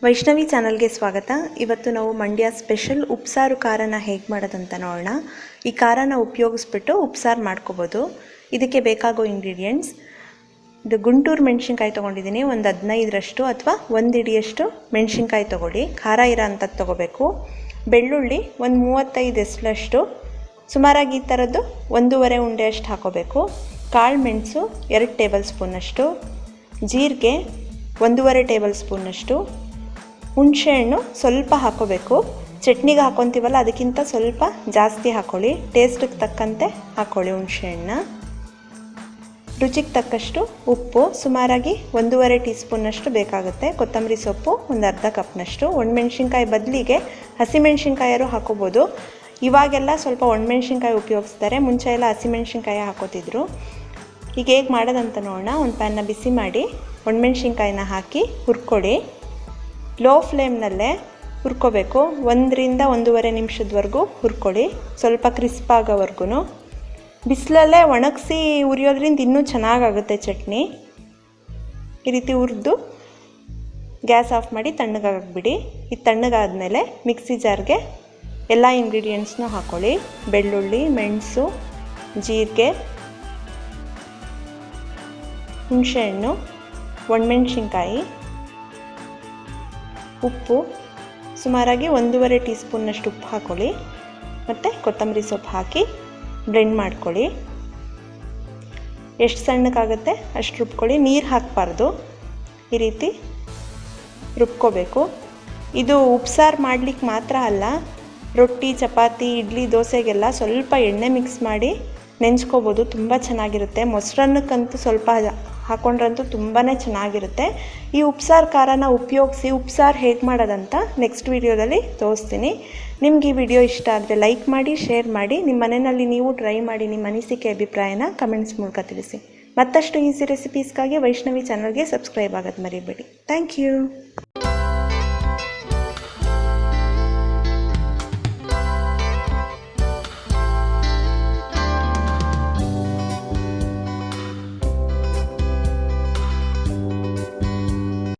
ವೈಷ್ಣವಿ ಚಾನಲ್ಗೆ ಸ್ವಾಗತ. ಇವತ್ತು ನಾವು ಮಂಡ್ಯ ಸ್ಪೆಷಲ್ ಉಪ್ಸಾರು ಖಾರನ ಹೇಗೆ ಮಾಡೋದಂತ ನೋಡೋಣ. ಈ ಖಾರನ ಉಪಯೋಗಿಸ್ಬಿಟ್ಟು ಉಪ್ಸಾರು ಮಾಡ್ಕೋಬೋದು. ಇದಕ್ಕೆ ಬೇಕಾಗೋ ಇಂಗ್ರೀಡಿಯೆಂಟ್ಸ್: ಇದು ಗುಂಟೂರು ಮೆಣಸಿನ್ಕಾಯಿ ತೊಗೊಂಡಿದ್ದೀನಿ, ಒಂದು 15ರಷ್ಟು ಅಥವಾ 1 ಹಿಡಿಯಷ್ಟು ಮೆಣಸಿನ್ಕಾಯಿ ತೊಗೊಳ್ಳಿ. ಖಾರ ಇರೋ ಅಂಥದ್ದು ತೊಗೋಬೇಕು. ಬೆಳ್ಳುಳ್ಳಿ ಒಂದು 35 ಎಸಳಷ್ಟು, ಸುಮಾರಾಗಿ ಈ ಥರದ್ದು 1.5 ಉಂಡೆಯಷ್ಟು ಹಾಕೋಬೇಕು. ಕಾಳು ಮೆಣಸು 2 ಟೇಬಲ್ ಸ್ಪೂನಷ್ಟು, ಜೀರಿಗೆ 1.5 ಟೇಬಲ್ ಸ್ಪೂನಷ್ಟು, ಹುಣಸೆಹಣ್ಣು ಸ್ವಲ್ಪ ಹಾಕೋಬೇಕು. ಚಟ್ನಿಗೆ ಹಾಕೊತೀವಲ್ಲ ಅದಕ್ಕಿಂತ ಸ್ವಲ್ಪ ಜಾಸ್ತಿ ಹಾಕ್ಕೊಳ್ಳಿ. ಟೇಸ್ಟಿಗೆ ತಕ್ಕಂತೆ ಹಾಕ್ಕೊಳ್ಳಿ ಹುಣಸೆಹಣ್ಣ. ರುಚಿಗೆ ತಕ್ಕಷ್ಟು ಉಪ್ಪು, ಸುಮಾರಾಗಿ 1.5 ಟೀ ಸ್ಪೂನಷ್ಟು ಬೇಕಾಗುತ್ತೆ. ಕೊತ್ತಂಬರಿ ಸೊಪ್ಪು ಒಂದು ಅರ್ಧ ಕಪ್ನಷ್ಟು. ಒಣಮೆಣ್ಸಿನ್ಕಾಯಿ ಬದಲಿಗೆ ಹಸಿಮೆಣ್ಸಿನ್ಕಾಯಾರು ಹಾಕೋಬೋದು. ಇವಾಗೆಲ್ಲ ಸ್ವಲ್ಪ ಒಣಮೆಣ್ಸಿನ್ಕಾಯಿ ಉಪಯೋಗಿಸ್ತಾರೆ, ಮುಂಚೆ ಎಲ್ಲ ಹಸಿಮೆಣ್ಸಿನ್ಕಾಯಿ ಹಾಕೋತಿದ್ರು. ಈಗ ಹೇಗೆ ಮಾಡೋದಂತ ನೋಡೋಣ. ಒಂದು ಪ್ಯಾನ್ನ ಬಿಸಿ ಮಾಡಿ ಒಣಮೆಣ್ಸಿನ್ಕಾಯಿನ ಹಾಕಿ ಹುರ್ಕೊಳ್ಳಿ. ಲೋ ಫ್ಲೇಮ್ನಲ್ಲೇ ಹುರ್ಕೋಬೇಕು. 1 ರಿಂದ 1.5 ನಿಮಿಷದವರೆಗೂ ಹುರ್ಕೊಳ್ಳಿ, ಸ್ವಲ್ಪ ಕ್ರಿಸ್ಪ್ ಆಗೋವರೆಗೂ. ಬಿಸಿಲಲ್ಲೇ ಒಣಗಿಸಿ ಹುರಿಯೋದ್ರಿಂದ ಇನ್ನೂ ಚೆನ್ನಾಗಾಗುತ್ತೆ ಚಟ್ನಿ. ಈ ರೀತಿ ಹುರಿದು ಗ್ಯಾಸ್ ಆಫ್ ಮಾಡಿ ತಣ್ಣಗಾಗಿಬಿಡಿ. ಇದು ತಣ್ಣಗಾದ್ಮೇಲೆ ಮಿಕ್ಸಿ ಜಾರ್ಗೆ ಎಲ್ಲ ಇಂಗ್ರೀಡಿಯೆಂಟ್ಸ್ನೂ ಹಾಕ್ಕೊಳ್ಳಿ. ಬೆಳ್ಳುಳ್ಳಿ, ಮೆಣಸು, ಜೀರಿಗೆ, ಹುಣಸೆಹಣ್ಣು, ಒಣಮೆಣ್ಸಿನ್ಕಾಯಿ, ಉಪ್ಪು, ಸುಮಾರಾಗಿ 1.5 ಟೀ ಸ್ಪೂನ್ನಷ್ಟು ಉಪ್ಪು ಹಾಕ್ಕೊಳ್ಳಿ. ಮತ್ತು ಕೊತ್ತಂಬರಿ ಸೊಪ್ಪು ಹಾಕಿ ಬ್ಲೆಂಡ್ ಮಾಡ್ಕೊಳ್ಳಿ. ಎಷ್ಟು ಸಣ್ಣಕ್ಕಾಗುತ್ತೆ ಅಷ್ಟು ರುಬ್ಕೊಳ್ಳಿ, ನೀರು ಹಾಕಬಾರ್ದು. ಈ ರೀತಿ ರುಬ್ಕೋಬೇಕು. ಇದು ಉಪ್ಸಾರು ಮಾಡಲಿಕ್ಕೆ ಮಾತ್ರ ಅಲ್ಲ, ರೊಟ್ಟಿ, ಚಪಾತಿ, ಇಡ್ಲಿ, ದೋಸೆಗೆಲ್ಲ ಸ್ವಲ್ಪ ಎಣ್ಣೆ ಮಿಕ್ಸ್ ಮಾಡಿ ನೆಂಚ್ಕೋಬೋದು, ತುಂಬ ಚೆನ್ನಾಗಿರುತ್ತೆ. ಮೊಸರನ್ನಕ್ಕಂತೂ ಸ್ವಲ್ಪ ಹಾಕೊಂಡ್ರಂತೂ ತುಂಬಾ ಚೆನ್ನಾಗಿರುತ್ತೆ. ಈ ಉಪ್ಸಾರು ಖಾರನ ಉಪಯೋಗಿಸಿ ಉಪ್ಸಾರು ಹೇಗೆ ಮಾಡೋದಂತ ನೆಕ್ಸ್ಟ್ ವಿಡಿಯೋದಲ್ಲಿ ತೋರಿಸ್ತೀನಿ. ನಿಮ್ಗೆ ಈ ವಿಡಿಯೋ ಇಷ್ಟ ಆದರೆ ಲೈಕ್ ಮಾಡಿ, ಶೇರ್ ಮಾಡಿ. ನಿಮ್ಮ ಮನೆಯಲ್ಲಿ ನೀವು ಟ್ರೈ ಮಾಡಿ ನಿಮ್ಮ ಅನಿಸಿಕೆ ಅಭಿಪ್ರಾಯನ ಕಮೆಂಟ್ಸ್ ಮೂಲಕ ತಿಳಿಸಿ. ಮತ್ತಷ್ಟು ಈಸಿ ರೆಸಿಪೀಸ್ಗಾಗಿ ವೈಷ್ಣವಿ ಚಾನಲ್ಗೆ ಸಬ್ಸ್ಕ್ರೈಬ್ ಆಗೋದು ಮರಿಬೇಡಿ. Thank you.